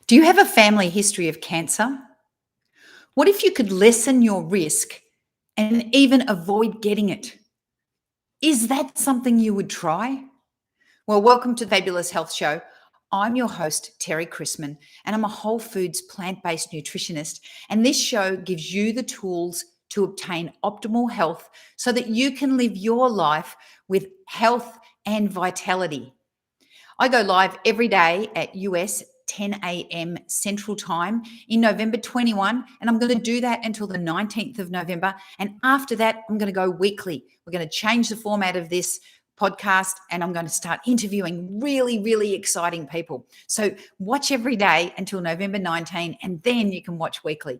Do you have a family history of cancer? What if you could lessen your risk and even avoid getting it? Is that something you would try? Well, welcome to the Fabulous Health Show. I'm your host, Terry Chrisman, and I'm a whole foods plant-based nutritionist. And this show gives you the tools to obtain optimal health so that you can live your life with health and vitality. I go live every day at US 10 a.m. Central Time in November 21, and I'm going to do that until the 19th of November. And after that, I'm going to go weekly. We're going to change the format of this podcast, and I'm going to start interviewing really, really exciting people. So watch every day until November 19, and then you can watch weekly.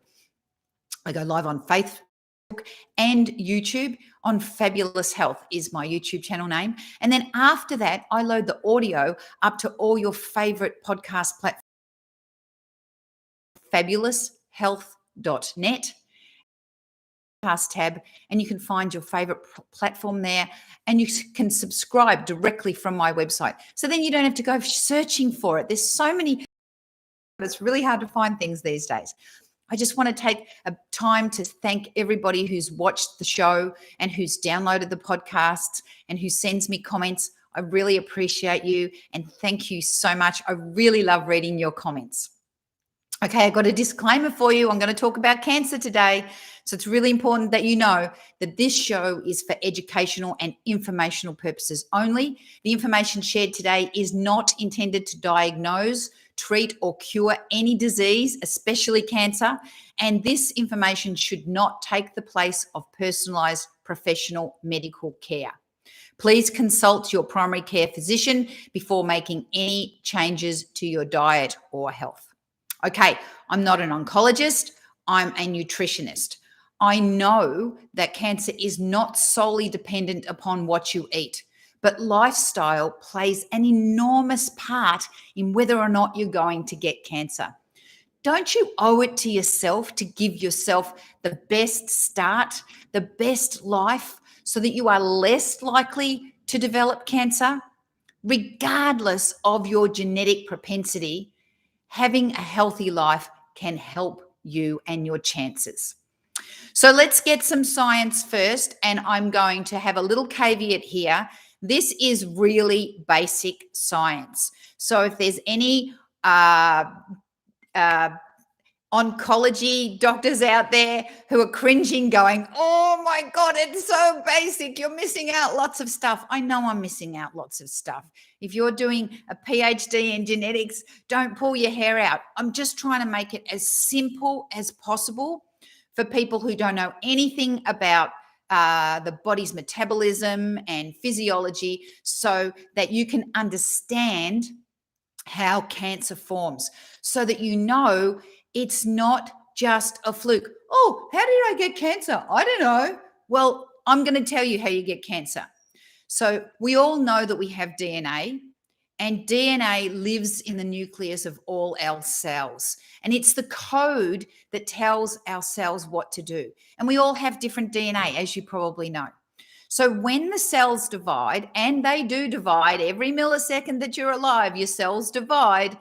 I go live on Facebook and YouTube on Fabulous Health is my YouTube channel name. And then after that, I load the audio up to all your favorite podcast platforms, fabuloushealth.net podcast tab, and you can find your favorite platform there, and you can subscribe directly from my website. So then you don't have to go searching for it. There's so many, it's really hard to find things these days. I just want to take a time to thank everybody who's watched the show and who's downloaded the podcasts and who sends me comments. I really appreciate you, and thank you so much. I really love reading your comments. Okay, I've got a disclaimer for you. I'm going to talk about cancer today. So it's really important that you know that this show is for educational and informational purposes only. The information shared today is not intended to diagnose, treat, or cure any disease, especially cancer. And this information should not take the place of personalized professional medical care. Please consult your primary care physician before making any changes to your diet or health. Okay, I'm not an oncologist, I'm a nutritionist. I know that cancer is not solely dependent upon what you eat, but lifestyle plays an enormous part in whether or not you're going to get cancer. Don't you owe it to yourself to give yourself the best start, the best life, so that you are less likely to develop cancer? Regardless of your genetic propensity, having a healthy life can help you and your chances. So let's get some science first, and I'm going to have a little caveat here. This is really basic science. So if there's any oncology doctors out there who are cringing, going, oh my God, it's so basic, you're missing out lots of stuff. I know I'm missing out lots of stuff. If you're doing a PhD in genetics, don't pull your hair out. I'm just trying to make it as simple as possible for people who don't know anything about the body's metabolism and physiology, so that you can understand how cancer forms, so that you know it's not just a fluke. Oh, how did I get cancer? I don't know. Well, I'm going to tell you how you get cancer. So we all know that we have DNA, and DNA lives in the nucleus of all our cells. And it's the code that tells our cells what to do. And we all have different DNA, as you probably know. So when the cells divide, and they do divide every millisecond that you're alive, your cells divide,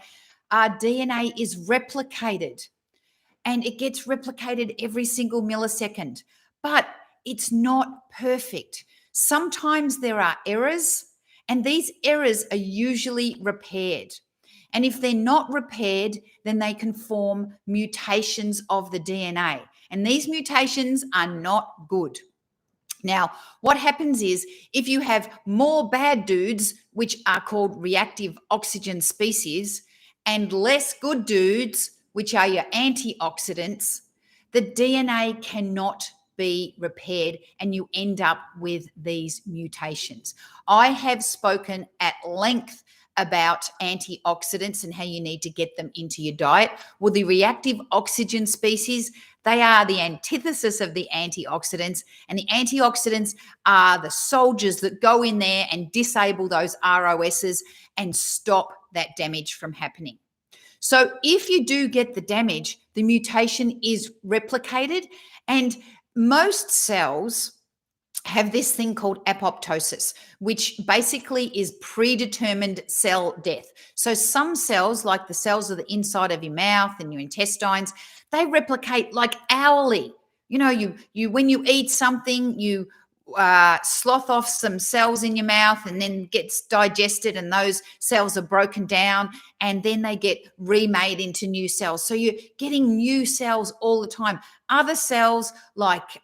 our DNA is replicated. And it gets replicated every single millisecond. But it's not perfect. Sometimes there are errors, and these errors are usually repaired. And if they're not repaired, then they can form mutations of the DNA. And these mutations are not good. Now, what happens is if you have more bad dudes, which are called reactive oxygen species, and less good dudes, which are your antioxidants, the DNA cannot be repaired, and you end up with these mutations. I have spoken at length about antioxidants and how you need to get them into your diet. Well, the reactive oxygen species, they are the antithesis of the antioxidants, and the antioxidants are the soldiers that go in there and disable those ROSs and stop that damage from happening. So if you do get the damage, the mutation is replicated, and most cells have this thing called apoptosis, which basically is predetermined cell death. So some cells, like the cells of the inside of your mouth and your intestines, they replicate like hourly. You know, you when you eat something, you slough off some cells in your mouth, and then gets digested, and those cells are broken down, and then they get remade into new cells. So you're getting new cells all the time. Other cells, like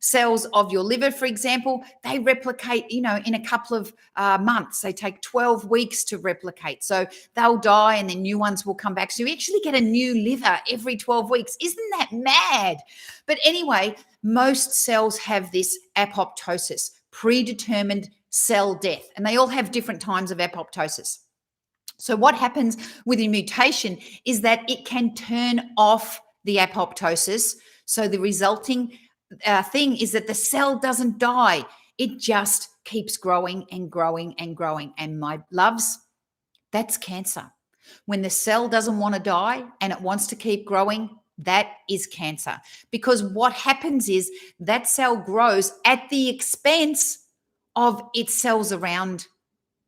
cells of your liver, for example, they replicate, in a couple of months. They take 12 weeks to replicate. So they'll die and then new ones will come back. So you actually get a new liver every 12 weeks. Isn't that mad? But anyway, most cells have this apoptosis, predetermined cell death, and they all have different times of apoptosis. So what happens with a mutation is that it can turn off the apoptosis. So the resulting thing is that the cell doesn't die. It just keeps growing and growing and growing. And my loves, that's cancer. When the cell doesn't want to die and it wants to keep growing, that is cancer. Because what happens is that cell grows at the expense of its cells around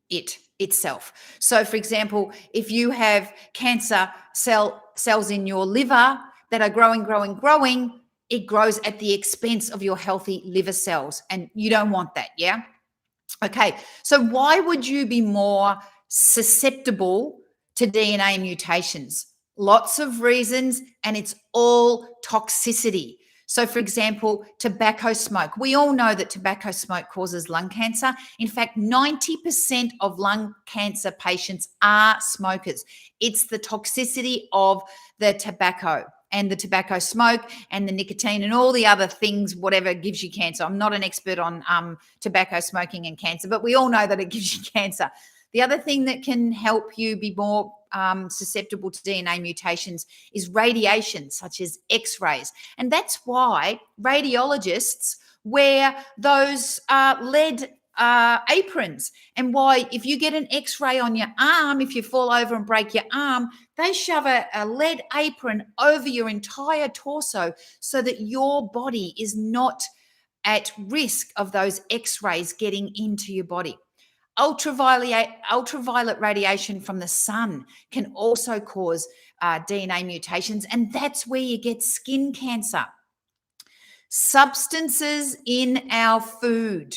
it itself. So for example, if you have cancer cells in your liver that are growing, it grows at the expense of your healthy liver cells, and you don't want that. Yeah. Okay. So why would you be more susceptible to DNA mutations? Lots of reasons, and it's all toxicity. So, for example, tobacco smoke. We all know that tobacco smoke causes lung cancer. In fact, 90% of lung cancer patients are smokers. It's the toxicity of the tobacco and the tobacco smoke and the nicotine and all the other things, whatever gives you cancer. I'm not an expert on tobacco smoking and cancer, but we all know that it gives you cancer. The other thing that can help you be more susceptible to DNA mutations is radiation, such as X-rays. And that's why radiologists wear those lead aprons, and why if you get an X-ray on your arm, if you fall over and break your arm, they shove a lead apron over your entire torso so that your body is not at risk of those X-rays getting into your body. Ultraviolet radiation from the sun can also cause DNA mutations, and that's where you get skin cancer. Substances in our food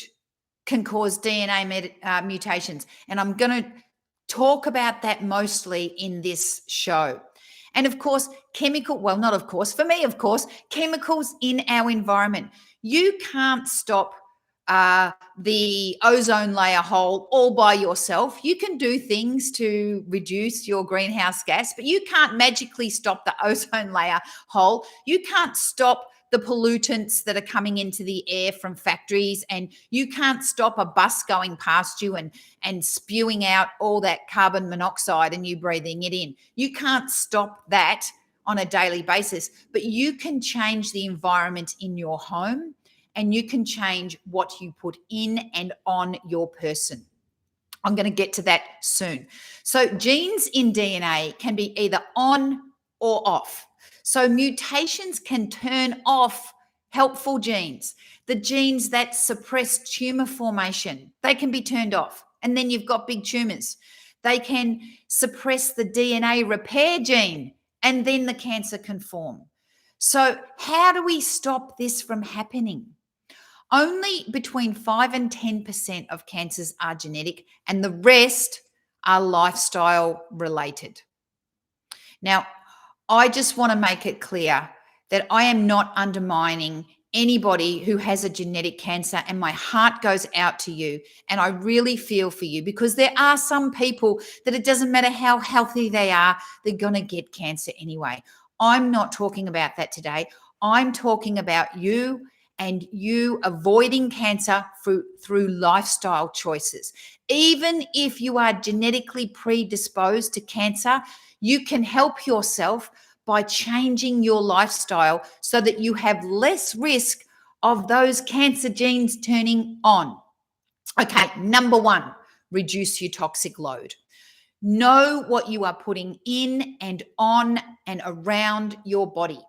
can cause DNA mutations, and I'm going to talk about that mostly in this show. And of course, for me, chemicals in our environment. You can't stop the ozone layer hole all by yourself. You can do things to reduce your greenhouse gas, but you can't magically stop the ozone layer hole. You can't stop the pollutants that are coming into the air from factories, and you can't stop a bus going past you and spewing out all that carbon monoxide and you breathing it in. You can't stop that on a daily basis, but you can change the environment in your home, and you can change what you put in and on your person. I'm going to get to that soon. So genes in DNA can be either on or off. So mutations can turn off helpful genes. The genes that suppress tumor formation, they can be turned off, and then you've got big tumors. They can suppress the DNA repair gene, and then the cancer can form. So how do we stop this from happening? Only between 5 and 10% of cancers are genetic, and the rest are lifestyle related. Now, I just want to make it clear that I am not undermining anybody who has a genetic cancer, and my heart goes out to you, and I really feel for you, because there are some people that it doesn't matter how healthy they are, they're going to get cancer anyway. I'm not talking about that today. I'm talking about you and you avoiding cancer through lifestyle choices. Even if you are genetically predisposed to cancer, you can help yourself by changing your lifestyle so that you have less risk of those cancer genes turning on. Okay, number one, reduce your toxic load. Know what you are putting in and on and around your body.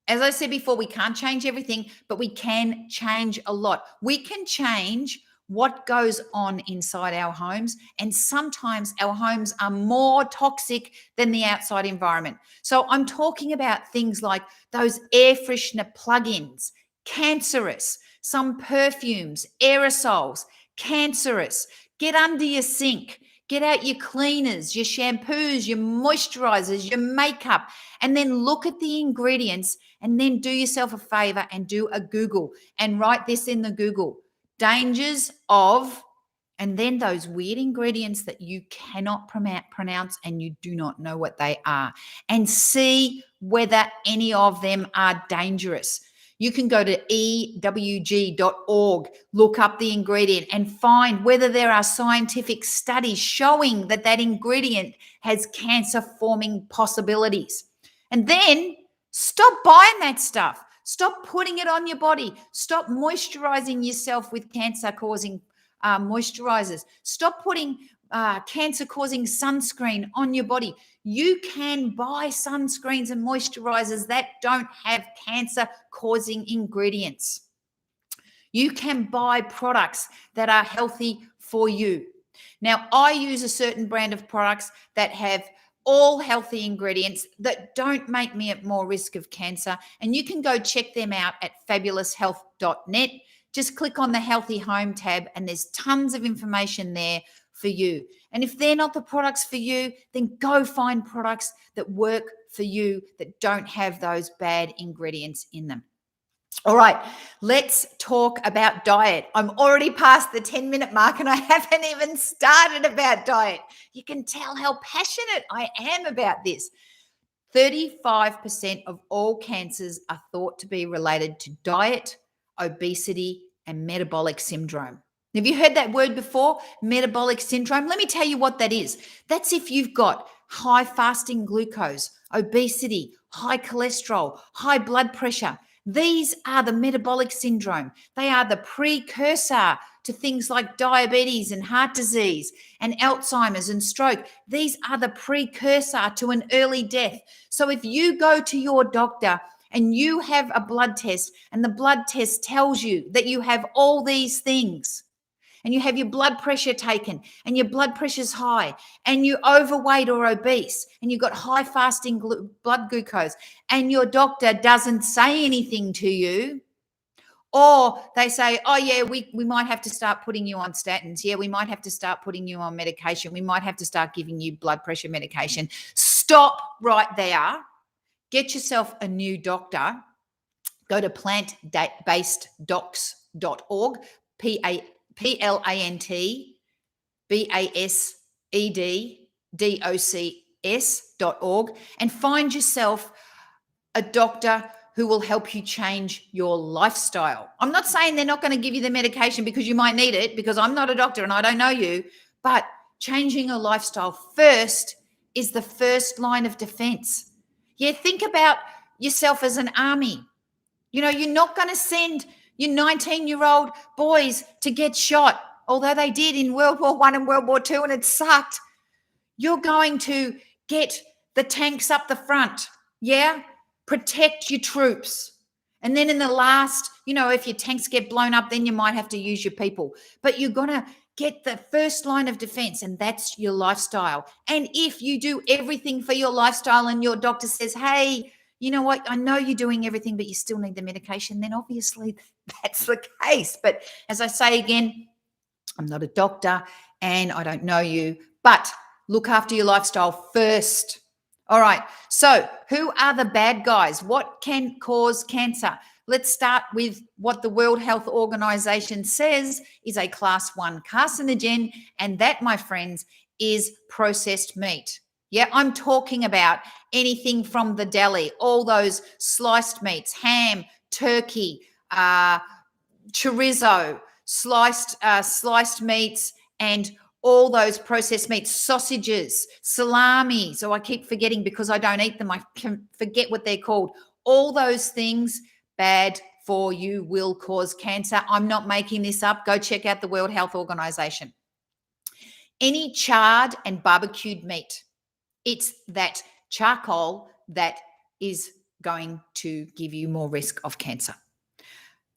As I said before, we can't change everything, but we can change a lot. We can change what goes on inside our homes. And sometimes our homes are more toxic than the outside environment. So I'm talking about things like those air freshener plug-ins, cancerous, some perfumes, aerosols, cancerous. Get under your sink. Get out your cleaners, your shampoos, your moisturizers, your makeup, and then look at the ingredients and then do yourself a favor and do a Google and write this in the Google. Dangers of, and then those weird ingredients that you cannot pronounce and you do not know what they are, and see whether any of them are dangerous. You can go to ewg.org, look up the ingredient and find whether there are scientific studies showing that that ingredient has cancer-forming possibilities. And then stop buying that stuff. Stop putting it on your body. Stop moisturizing yourself with cancer-causing moisturizers. Stop putting cancer-causing sunscreen on your body. You can buy sunscreens and moisturizers that don't have cancer-causing ingredients. You can buy products that are healthy for you. Now, I use a certain brand of products that have all healthy ingredients that don't make me at more risk of cancer. And you can go check them out at fabuloushealth.net. Just click on the Healthy Home tab and there's tons of information there for you. And if they're not the products for you, then go find products that work for you that don't have those bad ingredients in them. All right, let's talk about diet. I'm already past the 10-minute mark and I haven't even started about diet. You can tell how passionate I am about this. 35% of all cancers are thought to be related to diet, obesity, and metabolic syndrome. Have you heard that word before? Metabolic syndrome? Let me tell you what that is. That's if you've got high fasting glucose, obesity, high cholesterol, high blood pressure. These are the metabolic syndrome. They are the precursor to things like diabetes and heart disease and Alzheimer's and stroke. These are the precursor to an early death. So if you go to your doctor and you have a blood test and the blood test tells you that you have all these things, and you have your blood pressure taken and your blood pressure's high and you're overweight or obese and you've got high fasting blood glucose and your doctor doesn't say anything to you, or they say, oh yeah, we might have to start putting you on statins. Yeah, we might have to start putting you on medication. We might have to start giving you blood pressure medication. Stop right there. Get yourself a new doctor. Go to plantbaseddocs.org, plantbaseddocs.org, and find yourself a doctor who will help you change your lifestyle. I'm not saying they're not going to give you the medication because you might need it, because I'm not a doctor and I don't know you, but changing your lifestyle first is the first line of defense. Yeah, think about yourself as an army. You know, you're not going to send your 19-year-old boys to get shot, although they did in World War I and World War II, and it sucked. You're going to get the tanks up the front, yeah? Protect your troops. And then in the last, you know, if your tanks get blown up, then you might have to use your people. But you're going to get the first line of defense, and that's your lifestyle. And if you do everything for your lifestyle and your doctor says, hey, you know what, I know you're doing everything, but you still need the medication, then obviously that's the case. But as I say again, I'm not a doctor and I don't know you, but look after your lifestyle first. All right, so who are the bad guys? What can cause cancer? Let's start with what the World Health Organization says is a class 1 carcinogen, and that, my friends, is processed meat. Yeah, I'm talking about anything from the deli, all those sliced meats, ham, turkey, chorizo, sliced meats, and all those processed meats, sausages, salami. So I keep forgetting because I don't eat them. I can forget what they're called. All those things, bad for you, will cause cancer. I'm not making this up. Go check out the World Health Organization. Any charred and barbecued meat, it's that charcoal that is going to give you more risk of cancer.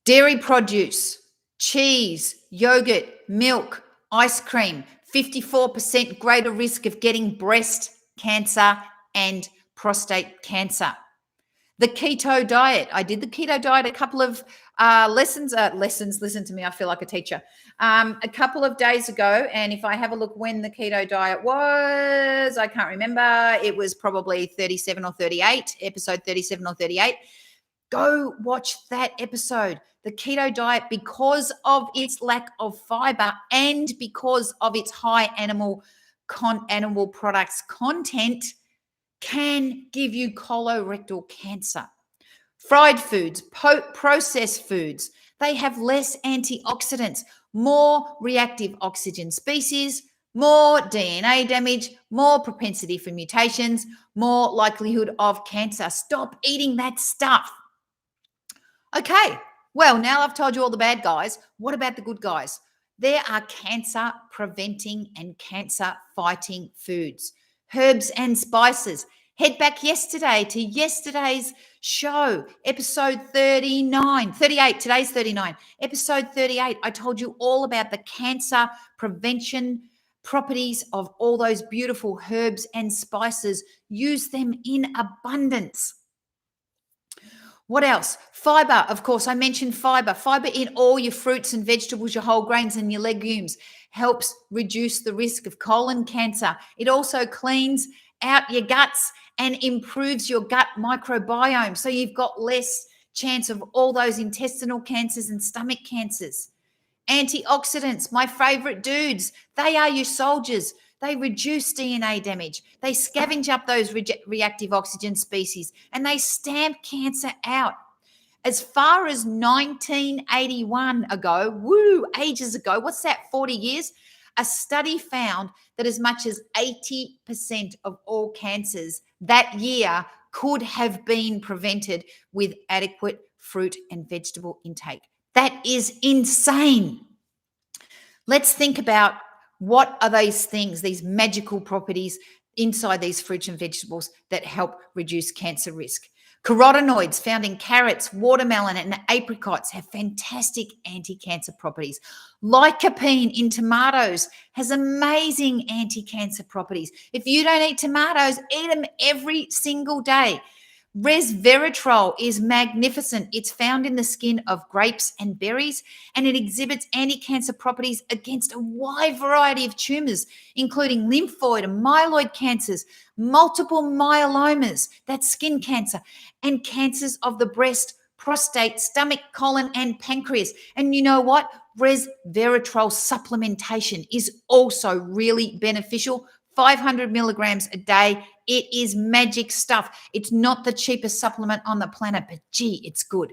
Dairy produce, cheese, yogurt, milk, ice cream, 54% greater risk of getting breast cancer and prostate cancer. The keto diet. I did the keto diet a couple of lessons. Listen to me. I feel like a teacher. A couple of days ago. And if I have a look when the keto diet was, I can't remember. It was probably 37 or 38, episode 37 or 38. Go watch that episode. The keto diet, because of its lack of fiber and because of its high animal products content, can give you colorectal cancer. Fried foods, processed foods, they have less antioxidants, more reactive oxygen species, more DNA damage, more propensity for mutations, more likelihood of cancer. Stop eating that stuff. Okay, well, now I've told you all the bad guys. What about the good guys? There are cancer preventing and cancer fighting foods, herbs and spices. Head back yesterday to yesterday's show, episode 38. Today's 39. Episode 38, I told you all about the cancer prevention properties of all those beautiful herbs and spices. Use them in abundance. What else? Fiber, of course, I mentioned fiber. Fiber in all your fruits and vegetables, your whole grains and your legumes helps reduce the risk of colon cancer. It also cleans out your guts and improves your gut microbiome. So you've got less chance of all those intestinal cancers and stomach cancers. Antioxidants, my favorite dudes, they are your soldiers. They reduce DNA damage. They scavenge up those reactive oxygen species and they stamp cancer out. As far as 1981 ago, ages ago, what's that, 40 years? A study found that as much as 80% of all cancers that year could have been prevented with adequate fruit and vegetable intake. That is insane. Let's think about what are these things, these magical properties inside these fruits and vegetables that help reduce cancer risk. Carotenoids found in carrots, watermelon, and apricots have fantastic anti-cancer properties. Lycopene in tomatoes has amazing anti-cancer properties. If you don't eat tomatoes, eat them every single day. Resveratrol is magnificent. It's found in the skin of grapes and berries, and it exhibits anti-cancer properties against a wide variety of tumors, including lymphoid and myeloid cancers, multiple myelomas, that's skin cancer, and cancers of the breast, prostate, stomach, colon, and pancreas. And you know what? Resveratrol supplementation is also really beneficial. 500 milligrams a day. It is magic stuff. It's not the cheapest supplement on the planet, but gee, it's good.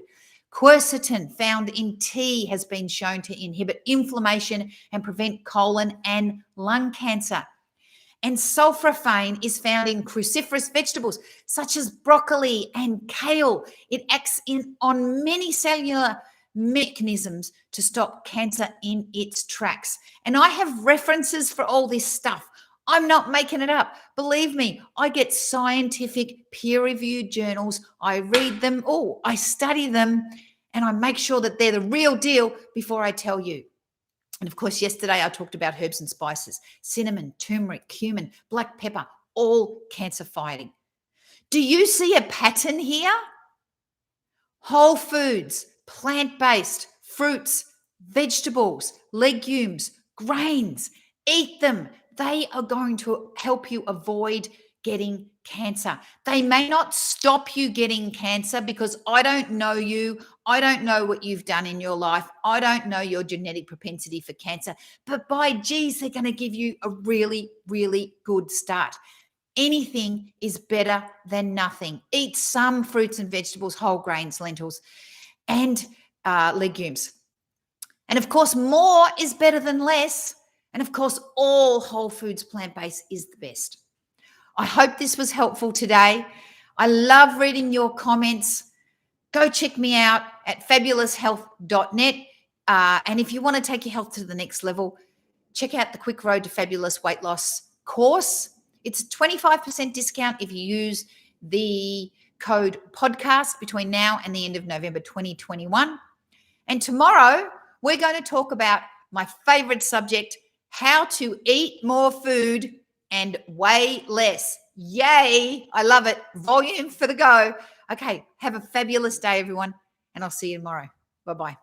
Quercetin, found in tea, has been shown to inhibit inflammation and prevent colon and lung cancer. And sulforaphane is found in cruciferous vegetables such as broccoli and kale. It acts on many cellular mechanisms to stop cancer in its tracks. And I have references for all this stuff. I'm not making it up. Believe me, I get scientific peer-reviewed journals. I read them. I study them, and I make sure that they're the real deal before I tell you. And of course, yesterday I talked about herbs and spices, cinnamon, turmeric, cumin, black pepper, all cancer fighting. Do you see a pattern here? Whole foods, plant-based, fruits, vegetables, legumes, grains, eat them. They are going to help you avoid getting cancer. They may not stop you getting cancer because I don't know you. I don't know what you've done in your life. I don't know your genetic propensity for cancer. But by geez, they're going to give you a really, really good start. Anything is better than nothing. Eat some fruits and vegetables, whole grains, lentils, and legumes. And of course, more is better than less. And of course, all whole foods plant-based is the best. I hope this was helpful today. I love reading your comments. Go check me out at fabuloushealth.net. And if you want to take your health to the next level, check out the Quick Road to Fabulous Weight Loss course. It's a 25% discount if you use the code podcast between now and the end of November 2021. And tomorrow, we're going to talk about my favorite subject, how to eat more food and weigh less. Yay. I love it. Volume for the go. Okay. Have a fabulous day, everyone. And I'll see you tomorrow. Bye-bye.